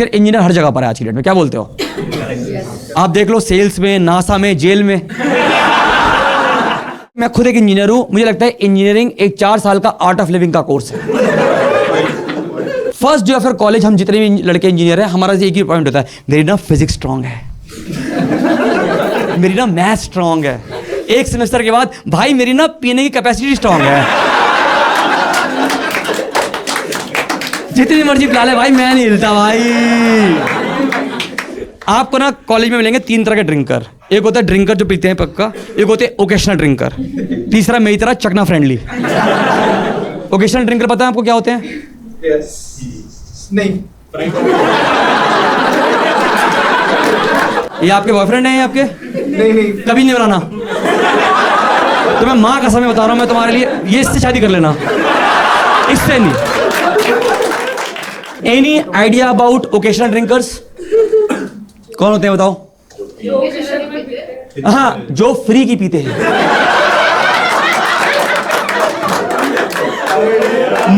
फिर इंजीनियर हर जगह पर है आज की डेट में, क्या बोलते हो? आप देख लो सेल्स में, नासा में, जेल में। मैं खुद एक इंजीनियर हूं, मुझे लगता है इंजीनियरिंग एक 4 साल का आर्ट ऑफ लिविंग का कोर्स है। फर्स्ट डे आफ्टर कॉलेज हम जितने भी लड़के इंजीनियर हैं, हमारा एक ही पॉइंट होता है, मेरी ना फिजिक्स स्ट्रांग है, मेरी ना मैथ स्ट्रांग है। एक सेमेस्टर के बाद भाई मेरी ना पीने की कैपेसिटी स्ट्रांग है, जितनी मर्जी पिला ले भाई, मैं नहीं हिलता भाई। आपको ना कॉलेज में मिलेंगे 3 तरह के ड्रिंकर। एक होता है ड्रिंकर जो पीते हैं पक्का, एक होते हैं ओकेशनल ड्रिंकर, तीसरा मेरी तरह चकना फ्रेंडली। ओकेशनल ड्रिंकर पता है आपको क्या होते हैं? नहीं, ये आपके बॉयफ्रेंड हैं? आपके नहीं कभी नहीं बनाना। तो मैं माँ कसम बता रहा हूँ, मैं तुम्हारे लिए ये इससे शादी कर लेना, इससे नहीं। Any idea about occasional drinkers? कौन होते हैं बताओ? हाँ, जो फ्री की पीते हैं।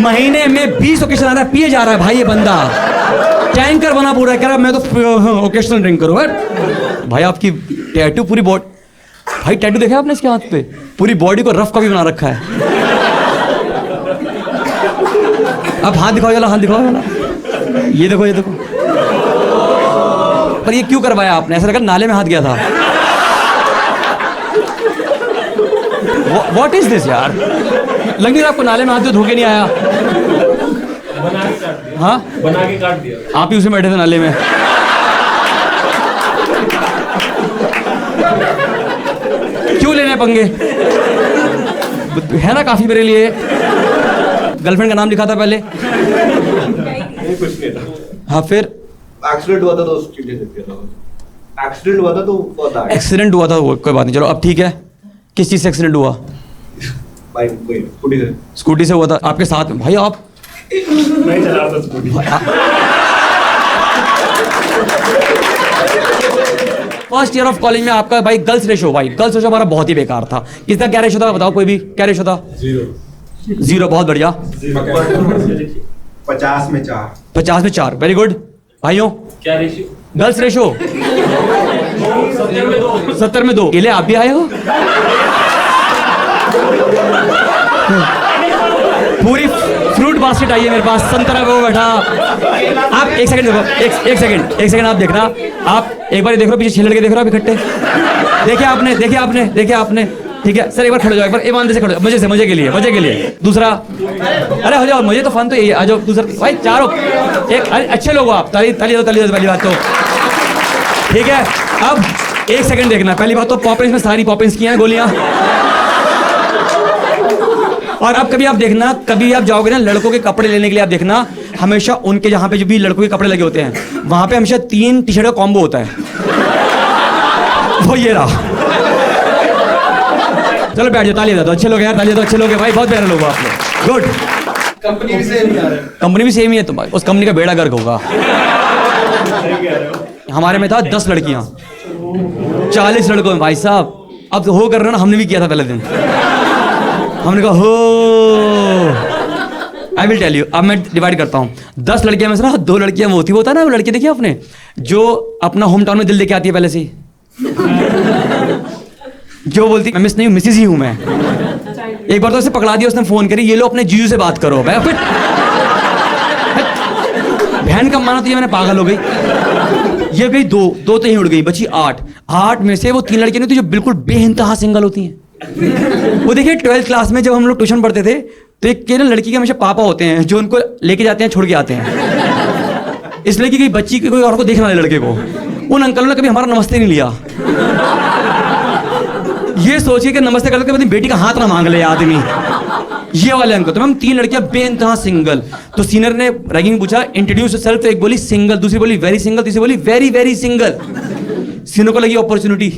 महीने में 20 ओकेशन आता है, पिए जा रहा है भाई ये बंदा, टैंकर बना पूरा, कह रहा मैं तो ओकेशनल ड्रिंकर हूं। भाई आपकी टैटू पूरी बॉडी, भाई टैटू देखा आपने इसके हाथ पे? पूरी बॉडी को रफ कॉपी बना रखा है। अब हाथ दिखाओ वाला, हाथ दिखाओ वाला, ये देखो ये देखो। पर ये क्यों करवाया आपने? ऐसा लगा नाले में हाथ गया था। What is this यार? लग नहीं रहा आपको नाले में हाथ दो धोके नहीं आया? हाँ, बना के काट दिया। आप ही उसे बैठे थे नाले में। क्यों लेने पंगे? है ना काफी मेरे लिए। गर्लफ्रेंड का नाम लिखा था पहले। कुछ नहीं था। हाँ फिर एक्सीडेंट हुआ था तो उसकी डेथ हो गया। एक्सीडेंट हुआ था तो for that। एक्सीडेंट हुआ था, कोई बात नहीं, चलो अब ठीक है। किस चीज से एक्सीडेंट हुआ? बाइक कोई स्कूटी से। स्कूटी से हुआ था आपके साथ में? भाई आप नहीं चला रहा था scooty. First year of college में आपका भाई गर्ल्स रेशो, भाई गर्ल्स रेशो हमारा बहुत ही बेकार था। किसका क्या रेशो था बताओ? कोई भी क्या रेशो था? 0। बहुत बढ़िया। 50 में 4। 50 में 4, वेरी गुड। भाइयों क्या रेशियो? गर्ल्स रेशो 70 में 2। केले आप भी आए हो? पूरी फ्रूट बास्केट आई है मेरे पास, संतरा वो बैठा। आप एक सेकंड देखो, एक सेकंड आप देखना। आप एक बार देख रहे हो, पीछे 6 लड़के देख रहे हो अभी इकट्ठे? देखिए आपने ठीक है सर, एक बार खड़े हो जाओ, एक बार ईमानदारी से खड़े हो, मजे के लिए। दूसरा, अरे हो जाओ, मुझे तो फन तो यही है, आ जाओ। दूसरा भाई चारों एक, अरे अच्छे लोग हो आप, ताली दो पहली बात तो ठीक है। अब एक सेकंड देखना, पहली बात तो पॉपिंस में सारी पॉपिंस की हैं गोलियां। और अब कभी आप देखना, कभी आप जाओगे ना लड़कों के कपड़े लेने के लिए, आप देखना हमेशा उनके जहां पे जो भी लड़कों के कपड़े लगे होते हैं, वहां पे हमेशा 3 टी-शर्ट का कॉम्बो होता है। वो ये रहा। चलो बैठ जाओ, ताली दे दो, अच्छे लोग हैं, ताली दो, अच्छे लोग हैं भाई, बहुत प्यारे लोग हो आप लोग, गुड। कंपनी भी सेम है। कंपनी भी सेम ही है तो भाई उस कंपनी का बेड़ा गर्क होगा। हमारे में था 10 लड़कियां, 40 लड़कों में भाई साहब। अब तो हो कर रहे हो ना, हमने भी किया था पहले दिन। हमने कहा हो, आई विल टेल यू। अब मैं डिवाइड करता हूँ। 10 लड़कियां में से ना 2 लड़कियां वो होती, होता है ना वो लड़की देखिए आपने, जो अपना होम टाउन में दिल लेके आती है पहले से ही, जो बोलती मैं मिस नहीं हूँ, मिसिस ही हूँ मैं। एक बार तो उसे पकड़ा दिया, उसने फोन करी, ये लो अपने जीजू से बात करो। बहन का माना तो ये मैंने पागल हो गई। ये गई 2 तो यहीं उड़ गई, बची 8 में से वो 3 लड़कियां नहीं थी जो बिल्कुल बेइंतहा सिंगल होती हैं। वो देखिए 12th क्लास में जब हम लोग ट्यूशन पढ़ते थे तो एक के लड़की के हमेशा पापा होते हैं जो उनको लेके जाते हैं, छोड़ के आते हैं, इसलिए कि बच्ची की कोई और को देखना है लड़के को। उन अंकलों ने कभी हमारा नमस्ते नहीं लिया, ये सोचिए कि नमस्ते करते अपनी बेटी का हाथ ना मांग ले आदमी, ये वाले अंकल। तो मैम 3 लड़कियां बेइंतहा सिंगल। तो सीनियर ने रैगिंग पूछा इंट्रोड्यूस योरसेल्फ, तो एक बोली सिंगल, दूसरी बोली वेरी सिंगल, तीसरी बोली वेरी वेरी सिंगल। सीनियर को लगी अपॉर्चुनिटी,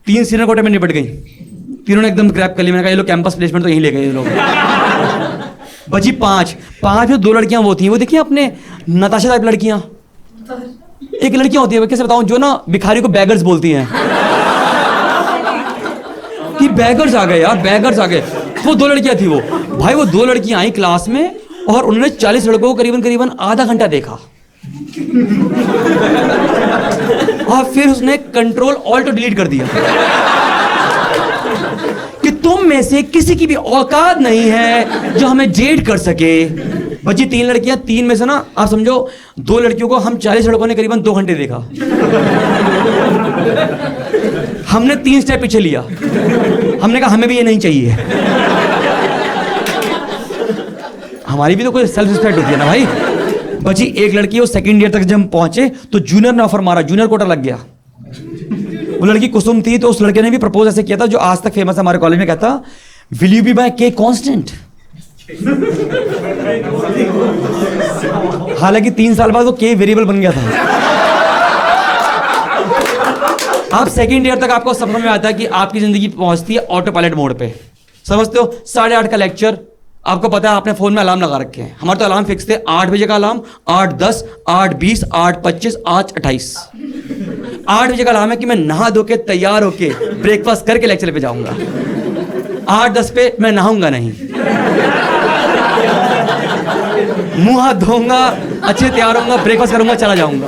3 सीनियर कोटे में निपट गई। तीनों ने एकदम ग्रैब कर लिया। मैंने कहा ये लोग कैंपस प्लेसमेंट तो यहीं ले गए ये लोग। बची 5 में 2 लड़कियां वो थी, वो देखिए अपने नताशा टाइप लड़कियां। एक लड़कियां होती है, कैसे बताऊं, जो ना भिखारी को बैगर्स बोलती हैं कि बैगर्स आ गए यार, बैगर्स आ गए। वो 2 लड़कियां थी वो भाई, वो 2 लड़कियां आई क्लास में और उन्होंने 40 लड़कों को करीबन आधा घंटा देखा। और फिर उसने कंट्रोल ऑल्ट डिलीट कर दिया कि तुम में से किसी की भी औकात नहीं है जो हमें डेट कर सके। बची 3 लड़कियां, 3 में से ना आप समझो 2 लड़कियों को हम 40 लड़कों ने करीबन 2 घंटे देखा। हमने 3 स्टेप पीछे लिया, हमने कहा हमें भी ये नहीं चाहिए। हमारी भी तो कोई सेल्फ रिस्पेक्ट होती है ना भाई। बची 1 लड़की, वो सेकंड ईयर तक जब हम पहुंचे तो जूनियर ने ऑफर मारा, जूनियर कोटा लग गया। वो लड़की कुसुम थी, तो उस लड़के ने भी प्रपोज ऐसे किया था जो आज तक फेमस है हमारे कॉलेज में, कहता विल यू बी माय के कांस्टेंट। हालांकि 3 साल बाद वो के वेरिएबल बन गया था। आप सेकंड ईयर तक आपको समझ में आता है कि आपकी जिंदगी पहुंचती है ऑटो पायलट मोड पे, समझते हो। 8:30 का लेक्चर, आपको पता है आपने फोन में अलार्म लगा रखे हैं। हमारे तो अलार्म फिक्स थे, 8 बजे का अलार्म, 8:10, 8:20, 8:25, 8:28। 8 बजे का अलार्म है कि मैं नहा धो के तैयार होके ब्रेकफास्ट करके लेक्चर पे जाऊंगा। 8:10 पे मैं नहाऊंगा नहीं, मुंह हाथ धोऊंगा, अच्छे तैयार होऊंगा, ब्रेकफास्ट करूंगा, चला जाऊंगा।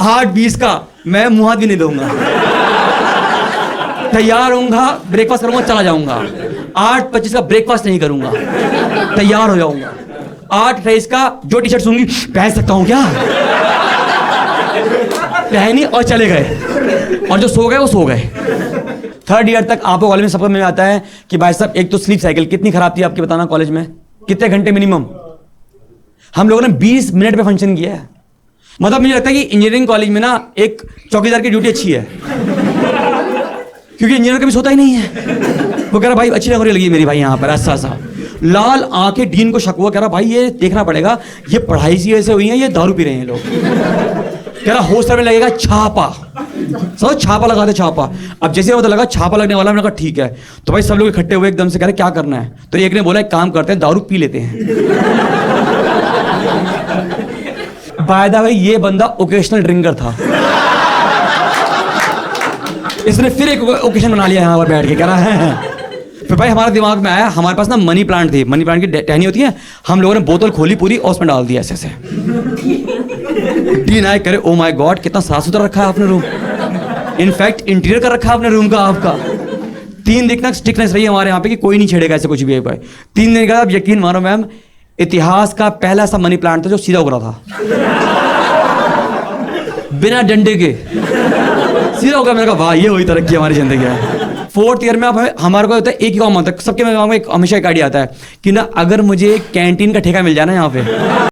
8:20 का मैं मुंह हाथ भी नहीं धोऊंगा, तैयार होऊंगा, ब्रेकफास्ट करूंगा, चला जाऊंगा। 8:25 का ब्रेकफास्ट नहीं करूंगा, तैयार हो जाऊंगा। 8:28 का जो टी शर्ट सूंगी पहन सकता हूं क्या, पहनी और चले गए, और जो सो गए वो सो गए। 3rd ईयर तक आपको कॉलेज में सबको मिल जाता है कि भाई साहब एक तो स्लीप साइकिल कितनी खराब थी आपकी, बताना कॉलेज में कितने घंटे मिनिमम। हम लोगों ने 20 मिनट पे फंक्शन किया है। मतलब मुझे लगता है कि इंजीनियरिंग कॉलेज में ना एक चौकीदार की ड्यूटी अच्छी है, क्योंकि इंजीनियर कभी सोता ही नहीं है। वो कह रहा भाई अच्छी नौकरी लगी मेरी भाई यहाँ पर, ऐसा सा लाल आंखें, डीन को शक हुआ, कह रहा भाई ये देखना पड़ेगा, ये पढ़ाई सी ऐसे हुई है, ये दारू पी रहे हैं लोग। कह रहा हॉस्टल में लगेगा छापा, सब छापा लगाते छापा। अब जैसे पता लगा छापा लगने वाला, मैंने कहा ठीक है। तो भाई सब लोग इकट्ठे हुए एकदम से, कह रहे क्या करना है। तो एक ने बोला एक काम करते हैं, दारू पी लेते हैं। वायदा भाई ये बंदा ओकेशनल ड्रिंकर था, इसने फिर एक ओकेशन बना लिया यहाँ पर बैठ के, कह रहा है। फिर भाई हमारे दिमाग में आया, हमारे पास ना मनी प्लांट थी, मनी प्लांट की टहनी होती है, हम लोगों ने बोतल खोली पूरी और उसमें डाल दिया ऐसे। डीन आए करे ओ माय गॉड कितना साफ सुथरा रखा है आपने रूम, इनफैक्ट इंटीरियर कर रखा है आपने रूम का आपका। 3 दिन तक स्ट्रिक्टनेस रही हमारे यहाँ पे कि कोई नहीं छेड़ेगा ऐसे कुछ भी। भाई 3 दिन का आप यकीन मानो मैम, इतिहास का पहला ऐसा मनी प्लांट था जो सीधा उग रहा था बिना डंडे के, सीधा होगा। मैंने कहा वाह ये हुई तरक्की हमारी जिंदगी है। 4th ईयर में अब हमारे को होता है एक ही काम आता है सबके, में हमेशा एक आइडिया आता है कि ना अगर मुझे कैंटीन का ठेका मिल जाए ना यहाँ पे,